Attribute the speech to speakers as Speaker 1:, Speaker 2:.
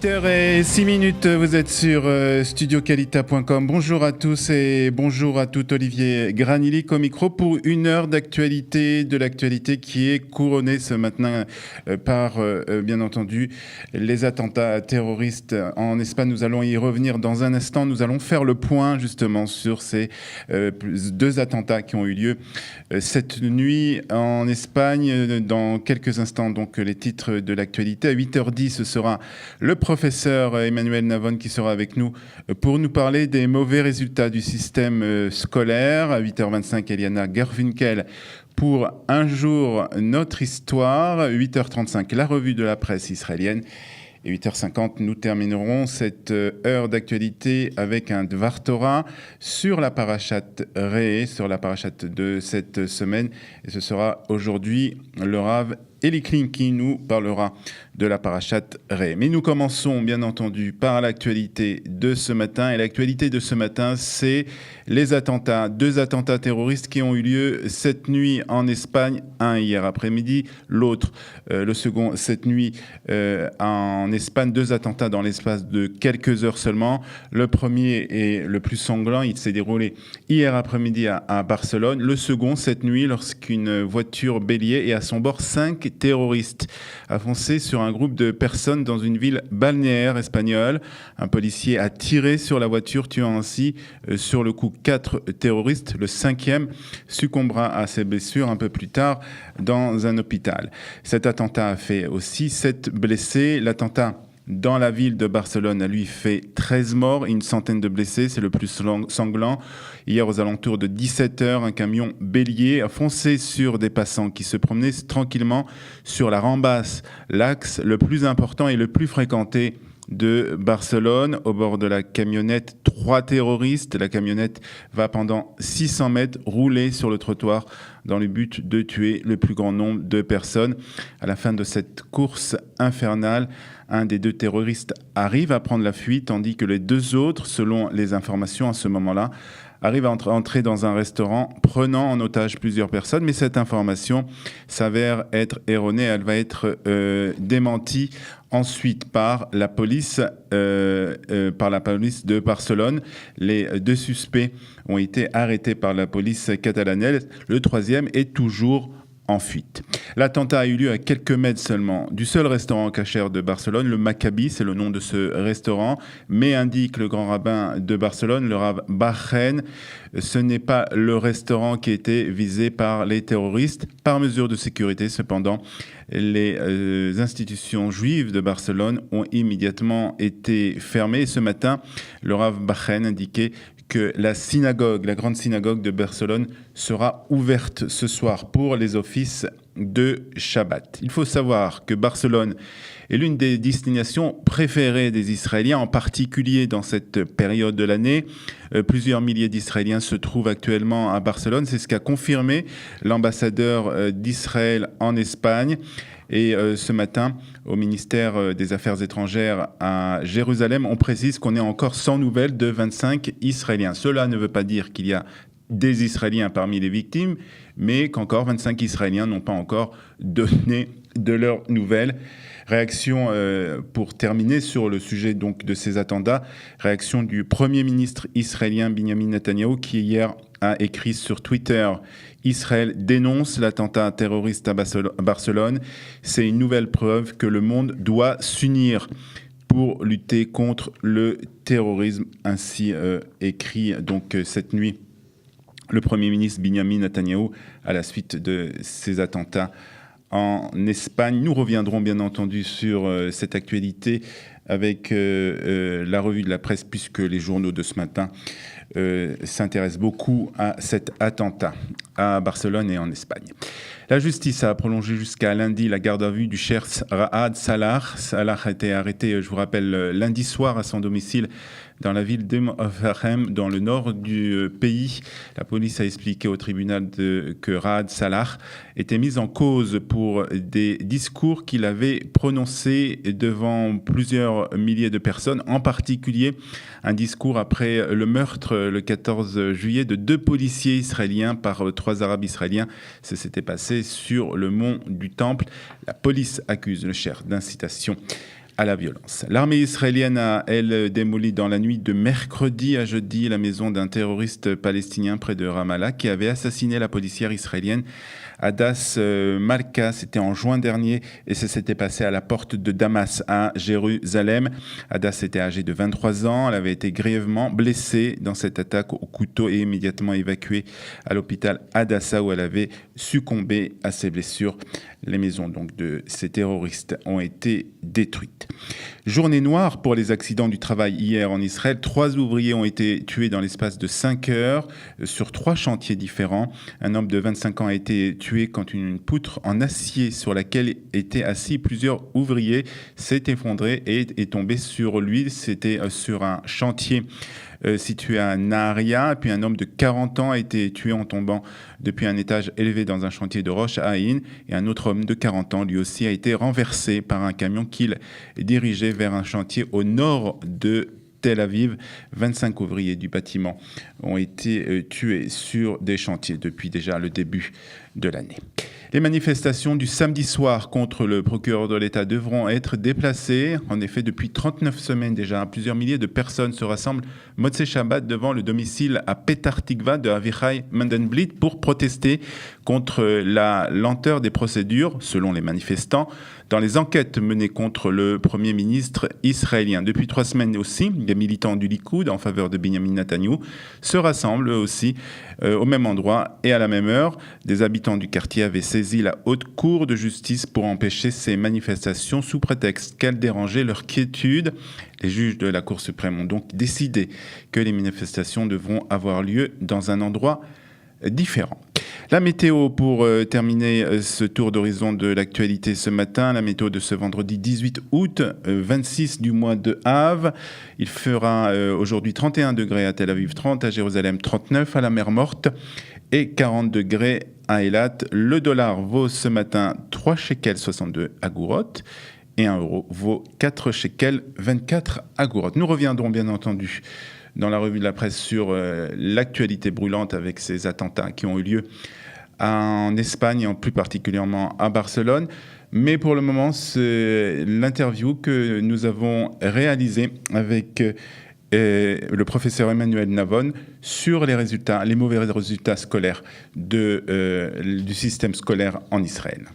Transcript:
Speaker 1: 8h06, vous êtes sur studiocalita.com. Bonjour à tous et bonjour à tout. Olivier Granilic au micro pour une heure d'actualité, de l'actualité qui est couronnée ce matin par, bien entendu, les attentats terroristes en Espagne. Nous allons y revenir dans un instant. Nous allons faire le point justement sur ces deux attentats qui ont eu lieu cette nuit en Espagne. Dans quelques instants, donc, les titres de l'actualité. À 8h10, ce sera le professeur Emmanuel Navon qui sera avec nous pour nous parler des mauvais résultats du système scolaire. À 8h25, Eliana Gerfinkel pour Un jour, notre histoire. 8h35, la revue de la presse israélienne. Et 8h50, nous terminerons cette heure d'actualité avec un Dvar Torah sur la parachate Re'eh, sur la parachate de cette semaine. Et ce sera aujourd'hui le Rav Eli Klin qui nous parlera de la parachate Re'eh. Mais nous commençons bien entendu par l'actualité de ce matin. Et l'actualité de ce matin, c'est les attentats. Deux attentats terroristes qui ont eu lieu cette nuit en Espagne. Un hier après-midi, l'autre, le second, cette nuit en Espagne. Deux attentats dans l'espace de quelques heures seulement. Le premier est le plus sanglant. Il s'est déroulé hier après-midi à Barcelone. Le second, cette nuit, lorsqu'une voiture bélier et à son bord 5 terroristes a foncé sur un groupe de personnes dans une ville balnéaire espagnole. Un policier a tiré sur la voiture, tuant ainsi sur le coup 4 terroristes. Le 5e succombera à ses blessures un peu plus tard dans un hôpital. Cet attentat a fait aussi 7 blessés. L'attentat dans la ville de Barcelone a lui fait 13 morts et une centaine de blessés. C'est le plus sanglant. Hier, aux alentours de 17h, un camion bélier a foncé sur des passants qui se promenaient tranquillement sur la Ramblas, l'axe le plus important et le plus fréquenté de Barcelone. Au bord de la camionnette, 3 terroristes. La camionnette va pendant 600 mètres rouler sur le trottoir dans le but de tuer le plus grand nombre de personnes. À la fin de cette course infernale, un des 2 terroristes arrive à prendre la fuite, tandis que les 2 autres, selon les informations à ce moment-là, arrivent à entrer dans un restaurant, prenant en otage plusieurs personnes. Mais cette information s'avère être erronée. Elle va être démentie ensuite par la police de Barcelone. Les 2 suspects ont été arrêtés par la police catalanaise. Le 3e est toujours en fuite. L'attentat a eu lieu à quelques mètres seulement du seul restaurant cachère de Barcelone, le Maccabi, c'est le nom de ce restaurant, mais indique le grand rabbin de Barcelone, le Rav Bachen, ce n'est pas le restaurant qui a été visé par les terroristes. Par mesure de sécurité, cependant, les institutions juives de Barcelone ont immédiatement été fermées. Et ce matin, le Rav Bachen indiquait que la synagogue, la grande synagogue de Barcelone, sera ouverte ce soir pour les offices de Shabbat. Il faut savoir que Barcelone est l'une des destinations préférées des Israéliens, en particulier dans cette période de l'année. Plusieurs milliers d'Israéliens se trouvent actuellement à Barcelone. C'est ce qu'a confirmé l'ambassadeur d'Israël en Espagne. Et ce matin, au ministère des Affaires étrangères à Jérusalem, on précise qu'on est encore sans nouvelles de 25 Israéliens. Cela ne veut pas dire qu'il y a des Israéliens parmi les victimes, mais qu'encore 25 Israéliens n'ont pas encore donné de leurs nouvelles. Réaction, pour terminer sur le sujet donc de ces attentats, réaction du Premier ministre israélien Benjamin Netanyahou qui hier a écrit sur Twitter « Israël dénonce l'attentat terroriste à Barcelone. C'est une nouvelle preuve que le monde doit s'unir pour lutter contre le terrorisme », ainsi écrit donc cette nuit le Premier ministre Benjamin Netanyahou à la suite de ces attentats en Espagne. Nous reviendrons bien entendu sur cette actualité avec la revue de la presse, puisque les journaux de ce matin s'intéressent beaucoup à cet attentat à Barcelone et en Espagne. La justice a prolongé jusqu'à lundi la garde à vue du Cheikh Raad Salah. Salah a été arrêté, je vous rappelle, lundi soir à son domicile dans la ville d'Ofarem, dans le nord du pays. La police a expliqué au tribunal que Raad Salah était mis en cause pour des discours qu'il avait prononcés devant plusieurs milliers de personnes, en particulier un discours après le meurtre le 14 juillet de 2 policiers israéliens par 3 Arabes israéliens. Ça s'était passé sur le mont du Temple. La police accuse le cheikh d'incitation à la violence. L'armée israélienne a, elle, démoli dans la nuit de mercredi à jeudi la maison d'un terroriste palestinien près de Ramallah qui avait assassiné la policière israélienne Hadas Malka. C'était en juin dernier et ça s'était passé à la porte de Damas à Jérusalem. Hadas était âgée de 23 ans. Elle avait été grièvement blessée dans cette attaque au couteau et immédiatement évacuée à l'hôpital Hadassah où elle avait succombé à ses blessures. Les maisons donc de ces terroristes ont été détruites. Journée noire pour les accidents du travail hier en Israël. 3 ouvriers ont été tués dans l'espace de 5 heures sur 3 chantiers différents. Un homme de 25 ans a été tué quand une poutre en acier sur laquelle étaient assis plusieurs ouvriers s'est effondrée et est tombée sur lui. C'était sur un chantier situé à Naharia. Puis un homme de 40 ans a été tué en tombant depuis un étage élevé dans un chantier de Rosh Haïn. Et un autre homme de 40 ans, lui aussi, a été renversé par un camion qu'il dirigeait vers un chantier au nord de Tel Aviv. 25 ouvriers du bâtiment ont été tués sur des chantiers depuis déjà le début de l'année. Les manifestations du samedi soir contre le procureur de l'État devront être déplacées. En effet, depuis 39 semaines déjà, plusieurs milliers de personnes se rassemblent Motzei Shabbat devant le domicile à Petar Tikva de Avichai Mandelblit pour protester contre la lenteur des procédures, selon les manifestants, dans les enquêtes menées contre le Premier ministre israélien. Depuis 3 semaines aussi, des militants du Likoud en faveur de Benjamin Netanyahou se rassemblent aussi au même endroit et à la même heure. Des habitants du quartier avaient saisi la haute cour de justice pour empêcher ces manifestations sous prétexte qu'elles dérangeaient leur quiétude. Les juges de la Cour suprême ont donc décidé que les manifestations devront avoir lieu dans un endroit différent. La météo pour terminer ce tour d'horizon de l'actualité ce matin. La météo de ce vendredi 18 août, 26 du mois de Av. Il fera aujourd'hui 31 degrés à Tel Aviv, 30 à Jérusalem, 39 à la mer Morte et 40 degrés à Eilat. Le dollar vaut ce matin 3 shekels 62 agourotes et 1 euro vaut 4 shekels 24 agourotes. Nous reviendrons bien entendu dans la revue de la presse sur l'actualité brûlante avec ces attentats qui ont eu lieu en Espagne, et plus particulièrement à Barcelone. Mais pour le moment, c'est l'interview que nous avons réalisée avec le professeur Emmanuel Navon sur les mauvais résultats scolaires du système scolaire en Israël.